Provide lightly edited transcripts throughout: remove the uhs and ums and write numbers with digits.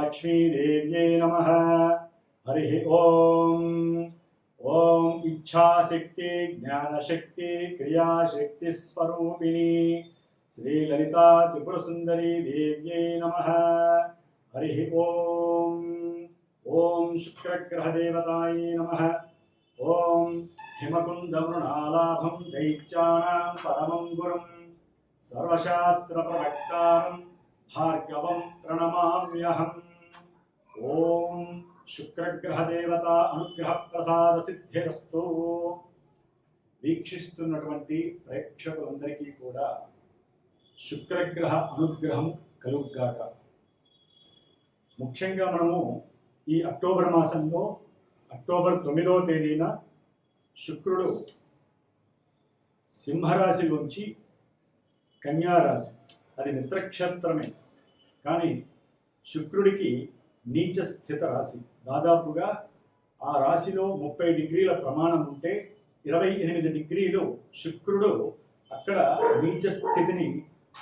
लक्ष्मीदेव्यै नमः। हरिः ओम। ओम इच्छाशक्ति ज्ञानशक्ति क्रियाशक्ति स्वरूपिणी श्री ललिता त्रिपुरसुंदरी देव्यै नमः। हरिः ओम। ओम शुक्रग्रह देवतायै नमः। ओम हिमकुंदमृणालाभं दैत्यानां परमं गुरुं सर्वशास्त्रप्रवक्तारं भार्गवं प्रणमाम्यहम्। ओम शुक्रग्रह देवता अनुग्रह प्रसाद सिद्धिरस्तु। వీక్షిస్తున్నటువంటి ప్రేక్షకులందరికీ కూడా శుక్రగ్రహ అనుగ్రహం కలుగ్గాక. ముఖ్యంగా మనము ఈ అక్టోబర్ మాసంలో అక్టోబర్ 9వ తేదీన శుక్రుడు సింహరాశిలోంచి కన్యారాశి, అది మిత్రక్షేత్రమే కానీ శుక్రుడికి నీచ స్థిత రాశి. దాదాపుగా ఆ రాశిలో 30 డిగ్రీల ప్రమాణం ఉంటే 28 డిగ్రీలు శుక్రుడు అక్కడ నీచ స్థితిని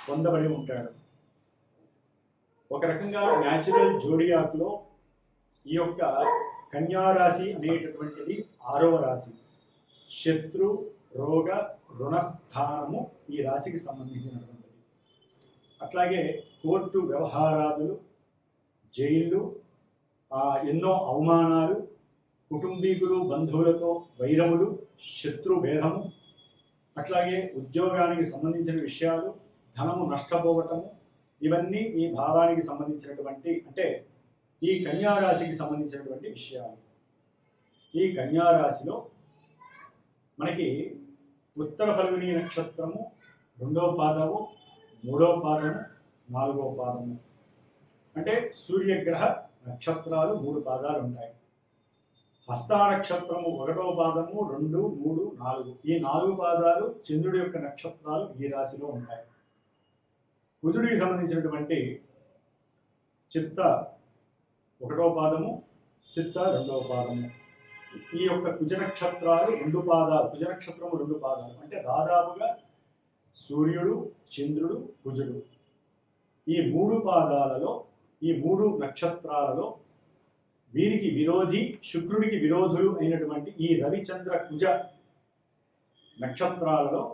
పొందబడి ఉంటాడు. ఒక రకంగా న్యాచురల్ జోడియాక్లో ఈ యొక్క కన్యారాశి అనేటటువంటిది 6వ రాశి. శత్రు రోగ రుణస్థానము ఈ రాశికి సంబంధించినటువంటిది. అట్లాగే కోర్టు వ్యవహారాదులు, జైళ్ళు, ఎన్నో అవమానాలు, కుటుంబీకులు బంధువులతో వైరములు, శత్రుభేదము, అట్లాగే ఉద్యోగానికి సంబంధించిన విషయాలు, ధనము నష్టపోవటము, ఇవన్నీ ఈ భావానికి సంబంధించినటువంటి, అంటే ఈ కన్యారాశికి సంబంధించినటువంటి విషయాలు. ఈ కన్యారాశిలో మనకి ఉత్తర ఫల్గుని నక్షత్రము 2వ పాదము, 3వ పాదము, 4వ పాదము, అంటే సూర్యగ్రహ నక్షత్రాలు 3 పాదాలు ఉంటాయి. హస్త నక్షత్రము 1వ పాదము, 2, 3, 4, ఈ 4 పాదాలు చంద్రుడి యొక్క నక్షత్రాలు ఈ రాశిలో ఉంటాయి. కుజుడికి సంబంధించినటువంటి చిత్త 1వ పాదము, చిత్త 2వ పాదము, ఈ యొక్క కుజ నక్షత్రాలు 2 పాదాలు, కుజ నక్షత్రము 2 పాదాలు, అంటే దాదాపుగా సూర్యుడు, చంద్రుడు, కుజుడు, ఈ 3 పాదాలలో, ఈ 3 నక్షత్రాలలో వీరికి విరోధి, శుక్రుడికి విరోధులు అయినటువంటి ఈ రవిచంద్ర కుజ నక్షత్రాలలో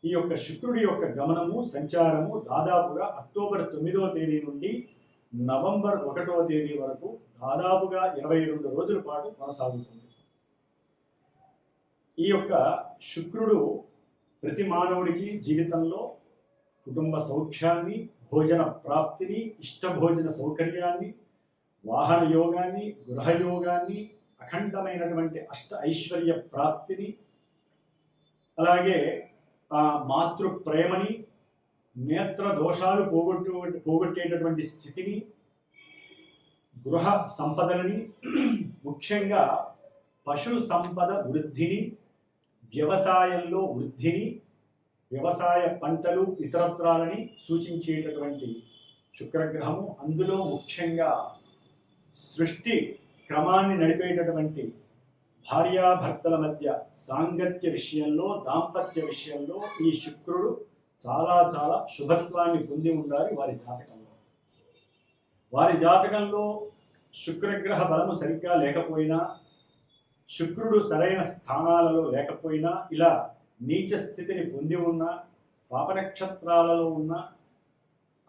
ఈ యొక్క శుక్రుడి యొక్క గమనము, సంచారము దాదాపుగా అక్టోబర్ 9వ తేదీ నుండి నవంబర్ 1వ తేదీ వరకు దాదాపుగా 22 రోజుల పాటు కొనసాగుతుంది. ఈ యొక్క శుక్రుడు ప్రతి మానవుడికి జీవితంలో కుటుంబ సౌఖ్యాన్ని, భోజన ప్రాప్తిని, ఇష్టభోజన సౌకర్యాన్ని, వాహన యోగాన్ని, గృహయోగాన్ని, అఖండమైనటువంటి అష్ట ఐశ్వర్య ప్రాప్తిని, అలాగే మాతృ ప్రేమని, నేత్ర దోషాలు పోగొట్టేటటువంటి స్థితిని, గృహ సంపదలని, ముఖ్యంగా పశు సంపద వృద్ధిని, వ్యవసాయంలో వృద్ధిని, వ్యవసాయ పంటలు ఇతరత్రాలని సూచించేటటువంటి శుక్రగ్రహము. అందులో ముఖ్యంగా సృష్టి క్రమాన్ని నడిపేటటువంటి భార్యాభర్తల మధ్య సాంగత్య విషయంలో, దాంపత్య విషయంలో ఈ శుక్రుడు చాలా చాలా శుభత్వాన్ని పొంది ఉండాలి వారి జాతకంలో. వారి జాతకంలో శుక్రగ్రహ బలము సరిగ్గా లేకపోయినా, శుక్రుడు సరైన స్థానాలలో లేకపోయినా, ఇలా నీచ స్థితిని పొంది ఉన్న, పాపనక్షత్రాలలో ఉన్న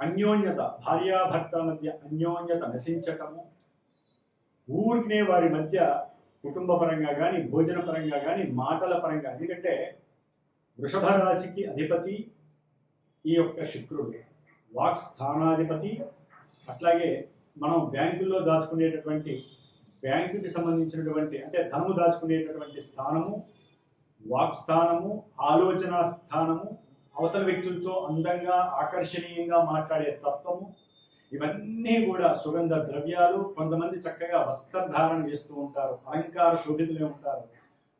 అన్యోన్యత, భార్యాభర్తల మధ్య అన్యోన్యత నశించటము, ఊరినే వారి మధ్య కుటుంబ పరంగా కానీ, భోజన పరంగా కానీ, మాటల పరంగా, ఎందుకంటే వృషభ రాశికి అధిపతి ఈ యొక్క శుక్రుడు, వాక్ స్థానాధిపతి. అట్లాగే మనం బ్యాంకుల్లో దాచుకునేటటువంటి, బ్యాంకుకి సంబంధించినటువంటి, అంటే ధనము దాచుకునేటటువంటి స్థానము, వాక్ స్థానము, ఆలోచన స్థానము, అవతల వ్యక్తులతో అందంగా ఆకర్షణీయంగా మాట్లాడే తత్వము, ఇవన్నీ కూడా సుగంధ ద్రవ్యాలు. కొంతమంది చక్కగా వస్త్రధారణ చేస్తూ ఉంటారు, అలంకార శోభితులే ఉంటారు.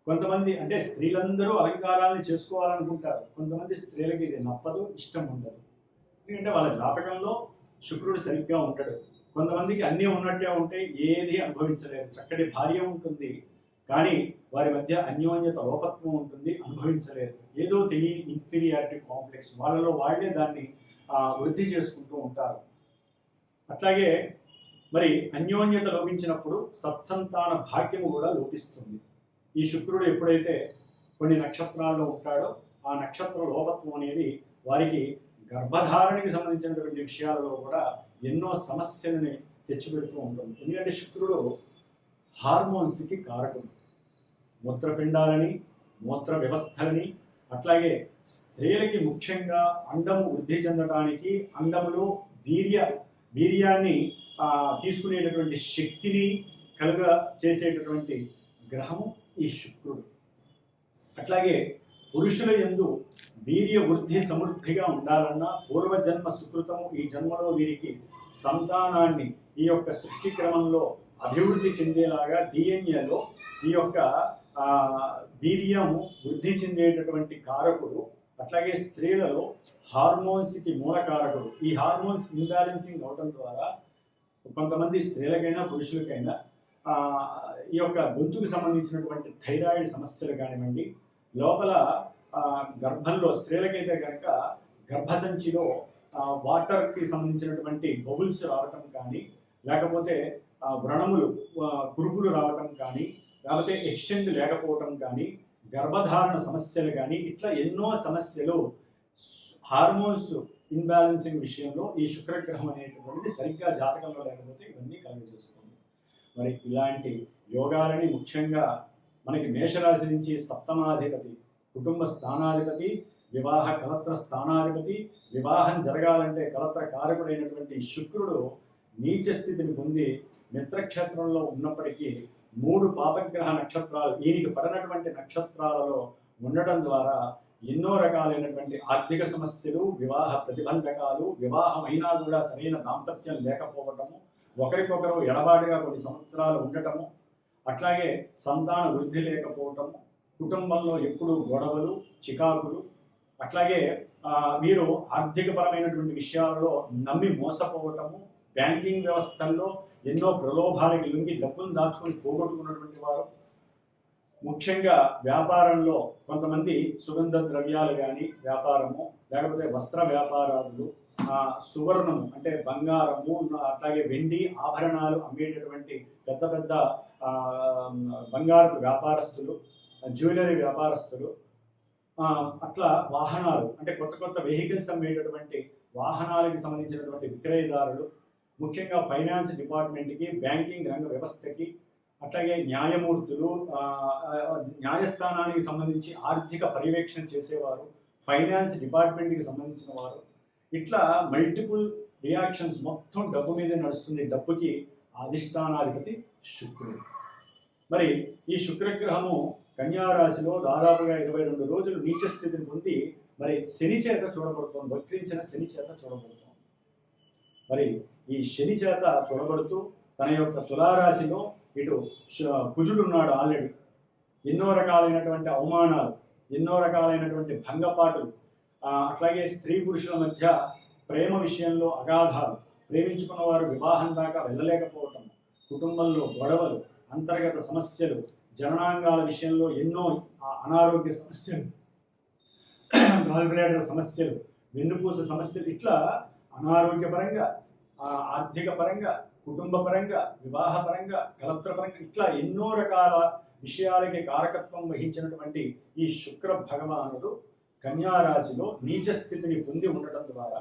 కొంతమంది, అంటే స్త్రీలందరూ అలంకారాలను చేసుకోవాలనుకుంటారు, కొంతమంది స్త్రీలకి ఇది నప్పదు, ఇష్టం ఉండదు. ఎందుకంటే వాళ్ళ జాతకంలో శుక్రుడు సరిగ్గా ఉంటాడు. కొంతమందికి అన్నీ ఉన్నట్టే ఉంటే ఏది అనుభవించలేరు. చక్కటి భార్య ఉంటుంది కానీ వారి మధ్య అన్యోన్యత, లోపత్వం ఉంటుంది, అనుభవించలేరు. ఏదో తెలియని ఇన్ఫీరియారిటీ కాంప్లెక్స్, వాళ్ళలో వాళ్ళే దాన్ని వృద్ధి చేసుకుంటూ ఉంటారు. అట్లాగే మరి అన్యోన్యత లోపించినప్పుడు సత్సంతాన భాగ్యము కూడా లోపిస్తుంది. ఈ శుక్రుడు ఎప్పుడైతే కొన్ని నక్షత్రాల్లో ఉంటాడో ఆ నక్షత్ర లోపత్వం అనేది వారికి గర్భధారణకి సంబంధించినటువంటి విషయాలలో కూడా ఎన్నో సమస్యలని తెచ్చిపెడుతూ ఉంటుంది. ఎందుకంటే శుక్రుడు హార్మోన్స్కి కారకుడు. మూత్రపిండాలని, మూత్ర వ్యవస్థలని, అట్లాగే స్త్రీలకి ముఖ్యంగా అండము వృద్ధి చెందడానికి, అండములో వీర్యాన్ని తీసుకునేటటువంటి శక్తిని కలుగ చేసేటటువంటి గ్రహము ఈ శుక్రుడు. అట్లాగే పురుషుల యందు వీర్య వృద్ధి సమృద్ధిగా ఉండాలన్నా పూర్వజన్మ సుకృతము ఈ జన్మలో వీరికి సంతానాన్ని ఈ యొక్క సృష్టి క్రమంలో అభివృద్ధి చెందేలాగా డిఎన్ఏలో ఈ యొక్క వీర్యం వృద్ధి చెందేటటువంటి కారకుడు. అట్లాగే స్త్రీలలో హార్మోన్స్కి మూల కారకుడు. ఈ హార్మోన్స్ ఇంబ్యాలెన్సింగ్ అవడం ద్వారా కొంతమంది స్త్రీలకైనా పురుషులకైనా ఈ యొక్క గొంతుకు సంబంధించినటువంటి థైరాయిడ్ సమస్యలు కానివ్వండి, లోపల గర్భంలో స్త్రీలకైతే కనుక గర్భసంచిలో వాటర్కి సంబంధించినటువంటి బబుల్స్ రావటం కానీ, లేకపోతే వ్రణములు కురుపులు రావటం కానీ, లేకపోతే ఎక్స్టెండ్ లేకపోవటం కానీ, గర్భధారణ సమస్యలు కానీ, ఇట్లా ఎన్నో సమస్యలు హార్మోన్స్ ఇన్బ్యాలెన్సింగ్ విషయంలో ఈ శుక్రగ్రహం అనేటువంటిది సరిగ్గా జాతకంలో లేకపోతే ఇవన్నీ కలుగజేస్తుంది. మరి ఇలాంటి యోగాలని ముఖ్యంగా మనకి మేషరాశి నుంచి సప్తమాధిపతి, కుటుంబ స్థానాధిపతి, వివాహ కలత్ర స్థానాధిపతి, వివాహం జరగాలంటే కలత్ర కారకుడైనటువంటి శుక్రుడు నీచ స్థితిని పొంది మిత్రక్షేత్రంలో ఉన్నప్పటికీ 3 పాపగ్రహ నక్షత్రాలు ఈయనకి పడినటువంటి నక్షత్రాలలో ఉండటం ద్వారా ఎన్నో రకాలైనటువంటి ఆర్థిక సమస్యలు, వివాహ ప్రతిబంధకాలు, వివాహం అయినా కూడా సరైన దాంపత్యం లేకపోవటము, ఒకరికొకరు ఎడబాటుగా కొన్ని సంవత్సరాలు ఉండటము, అట్లాగే సంతాన వృద్ధి లేకపోవటము, కుటుంబంలో ఎప్పుడూ గొడవలు, చికాకులు, అట్లాగే వీరు ఆర్థికపరమైనటువంటి విషయాలలో నమ్మి మోసపోవటము, బ్యాంకింగ్ వ్యవస్థల్లో ఎన్నో ప్రలోభాలకి లొంగి డబ్బును దాచుకొని పోగొట్టుకున్నటువంటి వారు, ముఖ్యంగా వ్యాపారంలో కొంతమంది సుగంధ ద్రవ్యాలు కానీ వ్యాపారము, లేకపోతే వస్త్ర వ్యాపారాలు, సువర్ణము అంటే బంగారము, అట్లాగే వెండి ఆభరణాలు అమ్మేటటువంటి పెద్ద పెద్ద బంగారపు వ్యాపారస్తులు, జ్యువెలరీ వ్యాపారస్తులు, అట్లా వాహనాలు అంటే కొత్త కొత్త వెహికల్స్ అమ్మేటటువంటి వాహనాలకి సంబంధించినటువంటి విక్రయదారులు, ముఖ్యంగా ఫైనాన్స్ డిపార్ట్మెంట్కి, బ్యాంకింగ్ రంగ వ్యవస్థకి, అట్లాగే న్యాయమూర్తులు, న్యాయస్థానానికి సంబంధించి ఆర్థిక పర్యవేక్షణ చేసేవారు, ఫైనాన్స్ డిపార్ట్మెంట్కి సంబంధించిన వారు, ఇట్లా మల్టిపుల్ రియాక్షన్స్ మొత్తం డబ్బు మీదే నడుస్తుంది. డబ్బుకి అధిష్టానాధిపతి శుక్రుడు. మరి ఈ శుక్రగ్రహము కన్యారాశిలో దాదాపుగా 22 రోజులు నీచ స్థితిని పొంది మరి శని చేత చూడబడుతోంది, వక్రించిన శని చేత చూడబడుతోంది. మరి ఈ శని చేత చూడబడుతూ తన యొక్క తులారాశిలో ఇటు కుజుడు ఉన్నాడు ఆల్రెడీ. ఎన్నో రకాలైనటువంటి అవమానాలు, ఎన్నో రకాలైనటువంటి భంగపాటులు, అట్లాగే స్త్రీ పురుషుల మధ్య ప్రేమ విషయంలో అగాధాలు, ప్రేమించుకున్న వారు వివాహం దాకా వెళ్ళలేకపోవటం, కుటుంబంలో గొడవలు, అంతర్గత సమస్యలు, జననాంగాల విషయంలో ఎన్నో అనారోగ్య సమస్యలు, గాల్బ్లాడర్ సమస్యలు, వెన్నుపూస సమస్యలు, ఇట్లా అనారోగ్యపరంగా, ఆర్థిక పరంగా, కుటుంబ పరంగా, వివాహ పరంగా, కలత్ర పరంగా, ఇట్లా ఎన్నో రకాల విషయాలకి కారకత్వం వహించినటువంటి ఈ శుక్ర భగవానుడు కన్యారాశిలో నీచ స్థితిని పొంది ఉండటం ద్వారా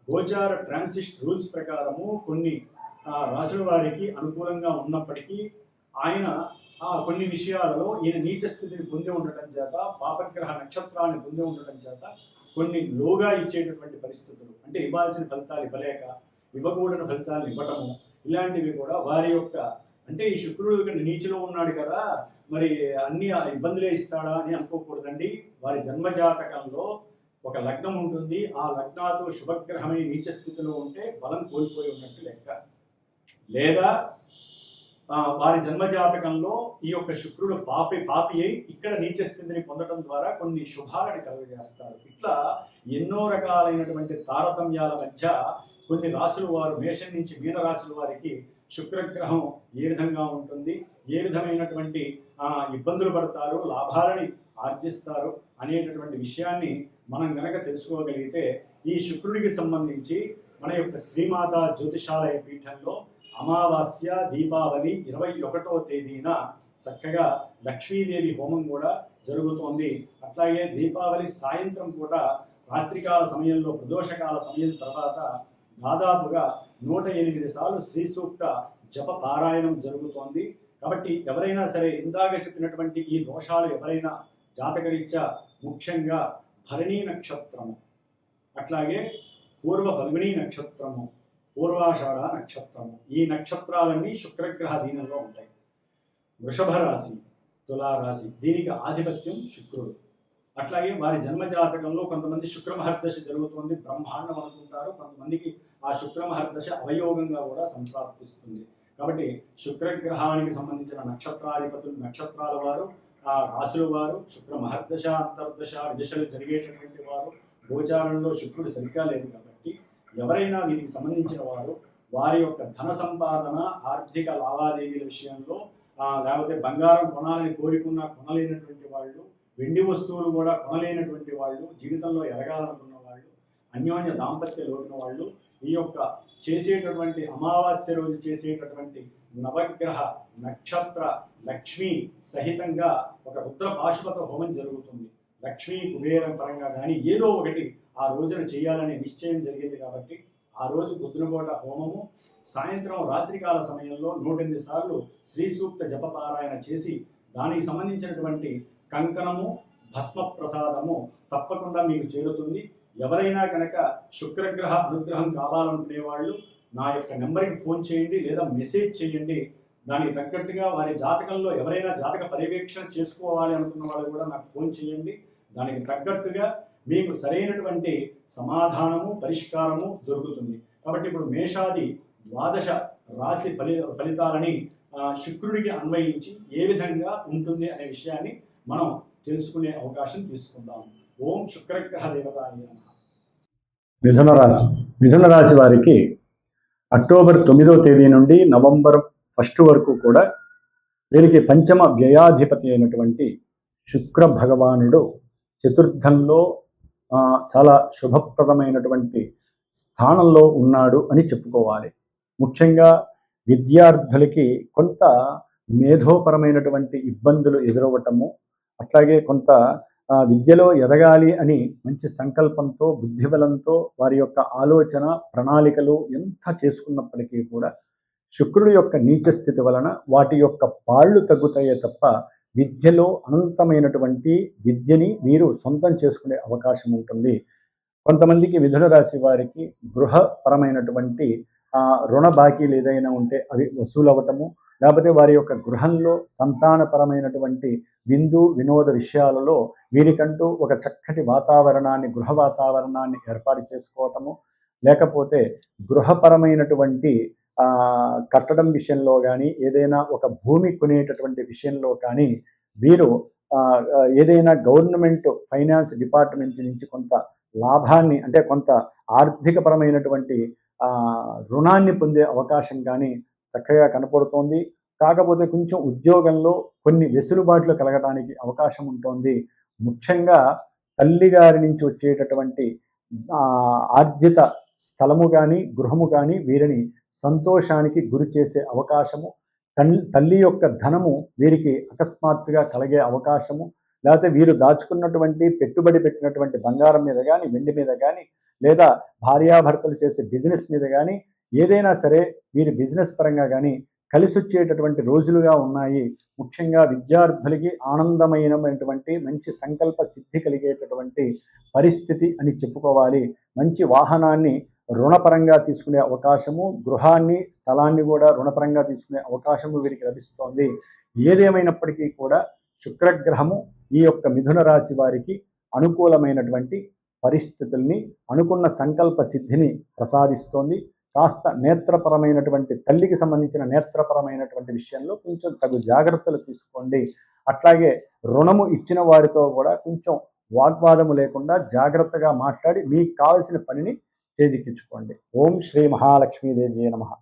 గోచార ట్రాన్సిస్ట్ రూల్స్ ప్రకారము కొన్ని రాశుల వారికి అనుకూలంగా ఉన్నప్పటికీ ఆయన కొన్ని విషయాలలో ఈయన నీచ స్థితిని పొంది ఉండటం చేత, పాపగ్రహ నక్షత్రాన్ని పొంది ఉండటం చేత కొన్ని లోగా ఇచ్చేటటువంటి పరిస్థితులు, అంటే ఇవ్వాల్సిన ఫలితాలు ఇవ్వలేక ఇవ్వకూడని ఫలితాలను ఇవ్వటము, ఇలాంటివి కూడా వారి యొక్క, అంటే ఈ శుక్రుడు ఇక్కడ నీచిలో ఉన్నాడు కదా మరి అన్ని ఇబ్బందులే ఇస్తాడా అని అనుకోకూడదండి. వారి జన్మజాతకంలో ఒక లగ్నం ఉంటుంది, ఆ లగ్నాతో శుభగ్రహమై నీచ స్థితిలో ఉంటే బలం కోల్పోయి ఉన్నట్టు లెక్క. లేదా వారి జన్మజాతకంలో ఈ యొక్క శుక్రుడు పాపి అయి ఇక్కడ నీచ స్థితిని పొందడం ద్వారా కొన్ని శుభాలను కలుగజేస్తారు. ఇట్లా ఎన్నో రకాలైనటువంటి తారతమ్యాల మధ్య కొన్ని రాశుల వారు, మేషం నుంచి మీన రాశుల వారికి శుక్రగ్రహం ఏ విధంగా ఉంటుంది, ఏ విధమైనటువంటి ఇబ్బందులు పడతారు, లాభాలని ఆర్జిస్తారు అనేటటువంటి విషయాన్ని మనం గనక తెలుసుకోగలిగితే, ఈ శుక్రుడికి సంబంధించి మన యొక్క శ్రీమాత జ్యోతిషాలయ పీఠంలో అమావాస్య దీపావళి 21వ తేదీన చక్కగా లక్ష్మీదేవి హోమం కూడా జరుగుతోంది. అట్లాగే దీపావళి సాయంత్రం పూట రాత్రికాల సమయంలో ప్రదోషకాల సమయం తర్వాత దాదాపుగా 108 సార్లు శ్రీ సూక్త జప పారాయణం జరుగుతోంది. కాబట్టి ఎవరైనా సరే ఇందాక చెప్పినటువంటి ఈ దోషాలు ఎవరైనా జాతకరీత్యా ముఖ్యంగా భరణీ నక్షత్రము, అట్లాగే పూర్వ ఫల్గుణీ నక్షత్రము, పూర్వాషాఢ నక్షత్రము, ఈ నక్షత్రాలన్నీ శుక్రగ్రహ అధీనంలో ఉంటాయి. వృషభ రాశి, తులారాశి, దీనికి ఆధిపత్యం శుక్రుడు. అట్లాగే వారి జన్మజాతకంలో కొంతమంది శుక్రమహర్దశ జరుగుతుంది, బ్రహ్మాండం అనుకుంటారు. కొంతమందికి ఆ శుక్రమహర్దశ అవయోగంగా కూడా సంప్రాప్తిస్తుంది. కాబట్టి శుక్రగ్రహానికి సంబంధించిన నక్షత్రాధిపతులు, నక్షత్రాల వారు, ఆ రాశుల వారు, శుక్ర మహర్దశ అంతర్దశ విదశలు జరిగేటటువంటి వారు, గోచారంలో శుక్రుడు సరిగ్గా లేదు కాబట్టి ఎవరైనా వీరికి సంబంధించిన వారు వారి యొక్క ధన సంపాదన, ఆర్థిక లావాదేవీల విషయంలో, లేకపోతే బంగారం కొనాలని కోరుకున్నా కొనలేనటువంటి వాళ్ళు, వెండి వస్తువులు కూడా కొనలేనటువంటి వాళ్ళు, జీవితంలో ఎదగాలనుకున్న వాళ్ళు, అన్యోన్య దాంపత్య లోటున వాళ్ళు, ఈ యొక్క చేసేటటువంటి అమావాస్య రోజు చేసేటటువంటి నవగ్రహ నక్షత్ర లక్ష్మీ సహితంగా ఒక రుద్ర పాశుపత హోమం జరుగుతుంది. లక్ష్మీ కుబేరం పరంగా కానీ ఏదో ఒకటి ఆ రోజున చేయాలనే నిశ్చయం జరిగింది కాబట్టి ఆ రోజు పొద్దునపూట హోమము, సాయంత్రం రాత్రికాల సమయంలో 108 సార్లు శ్రీ సూక్త జపపారాయణ చేసి దానికి సంబంధించినటువంటి కంకణము, భస్మ ప్రసాదము తప్పకుండా మీకు చేరుతుంది. ఎవరైనా కనుక శుక్రగ్రహ అనుగ్రహం కావాలనుకునే వాళ్ళు నా యొక్క నెంబర్కి ఫోన్ చేయండి లేదా మెసేజ్ చేయండి. దానికి తగ్గట్టుగా వారి జాతకంలో ఎవరైనా జాతక పర్యవేక్షణ చేసుకోవాలి అనుకున్న వాళ్ళు కూడా నాకు ఫోన్ చేయండి. దానికి తగ్గట్టుగా మీకు సరైనటువంటి సమాధానము, పరిష్కారము దొరుకుతుంది. కాబట్టి ఇప్పుడు మేషాది ద్వాదశ రాశి ఫలితాలని శుక్రుడికి అన్వయించి ఏ విధంగా ఉంటుంది అనే విషయాన్ని మనం తెలుసుకునే అవకాశం తీసుకుందాం. ఓం శుక్రగ్రహ దేవతాయ నమః. మిథున రాశి. మిథున రాశి వారికి అక్టోబర్ 9వ తేదీ నుండి నవంబర్ 1 వరకు కూడా వీరికి పంచమ వ్యయాధిపతి అయినటువంటి శుక్ర భగవానుడు చతుర్థంలో చాలా శుభప్రదమైనటువంటి స్థానంలో ఉన్నాడు అని చెప్పుకోవాలి. ముఖ్యంగా విద్యార్థులకి కొంత మేధోపరమైనటువంటి ఇబ్బందులు ఎదురవ్వటము, అట్లాగే కొంత విద్యలో ఎదగాలి అని మంచి సంకల్పంతో, బుద్ధిబలంతో వారి యొక్క ఆలోచన ప్రణాళికలు ఎంత చేసుకున్నప్పటికీ కూడా శుక్రుడి యొక్క నీచ స్థితి వలన వాటి యొక్క పాళ్ళు తగ్గుతాయే తప్ప విద్యలో అనంతమైనటువంటి విద్యని వీరు సొంతం చేసుకునే అవకాశం ఉంటుంది. కొంతమందికి మిథున రాశి వారికి గృహపరమైనటువంటి రుణ బాకీలు ఏదైనా ఉంటే అవి వసూలు అవ్వటము, లేకపోతే వారి యొక్క గృహంలో సంతానపరమైనటువంటి విందు వినోద విషయాలలో వీరికంటూ ఒక చక్కటి వాతావరణాన్ని, గృహ వాతావరణాన్ని ఏర్పాటు చేసుకోవటము, లేకపోతే గృహపరమైనటువంటి కట్టడం విషయంలో కానీ, ఏదైనా ఒక భూమి కొనేటటువంటి విషయంలో కానీ వీరు ఏదైనా గవర్నమెంట్ ఫైనాన్స్ డిపార్ట్మెంట్ నుంచి కొంత లాభాన్ని, అంటే కొంత ఆర్థికపరమైనటువంటి రుణాన్ని పొందే అవకాశం కానీ చక్కగా కనపడుతోంది. కాకపోతే కొంచెం ఉద్యోగంలో కొన్ని వెసులుబాట్లు కలగడానికి అవకాశం ఉంటుంది. ముఖ్యంగా తల్లిగారి నుంచి వచ్చేటటువంటి ఆర్జిత స్థలము కానీ, గృహము కానీ వీరిని సంతోషానికి గురి చేసే అవకాశము, తల్లి యొక్క ధనము వీరికి అకస్మాత్తుగా కలిగే అవకాశము, లేకపోతే వీరు దాచుకున్నటువంటి పెట్టుబడి పెట్టినటువంటి బంగారం మీద కానీ, వెండి మీద కానీ, లేదా భార్యాభర్తలు చేసే బిజినెస్ మీద కానీ, ఏదైనా సరే వీరి బిజినెస్ పరంగా కానీ కలిసి వచ్చేటటువంటి రోజులుగా ఉన్నాయి. ముఖ్యంగా విద్యార్థులకి ఆనందమైనటువంటి మంచి సంకల్ప సిద్ధి కలిగేటటువంటి పరిస్థితి అని చెప్పుకోవాలి. మంచి వాహనాన్ని రుణపరంగా తీసుకునే అవకాశము, గృహాన్ని, స్థలాన్ని కూడా రుణపరంగా తీసుకునే అవకాశము వీరికి లభిస్తోంది. ఏదేమైనప్పటికీ కూడా శుక్రగ్రహము ఈ యొక్క మిథున రాశి వారికి అనుకూలమైనటువంటి పరిస్థితుల్ని, అనుకున్న సంకల్ప సిద్ధిని ప్రసాదిస్తోంది. కాస్త నేత్రపరమైనటువంటి, తల్లికి సంబంధించిన నేత్రపరమైనటువంటి విషయంలో కొంచెం తగు జాగ్రత్తలు తీసుకోండి. అట్లాగే రుణము ఇచ్చిన వారితో కూడా కొంచెం వాగ్వాదము లేకుండా జాగ్రత్తగా మాట్లాడి మీకు కావలసిన పనిని చేజిక్కించుకోండి. ఓం శ్రీ మహాలక్ష్మీదేవి నమః.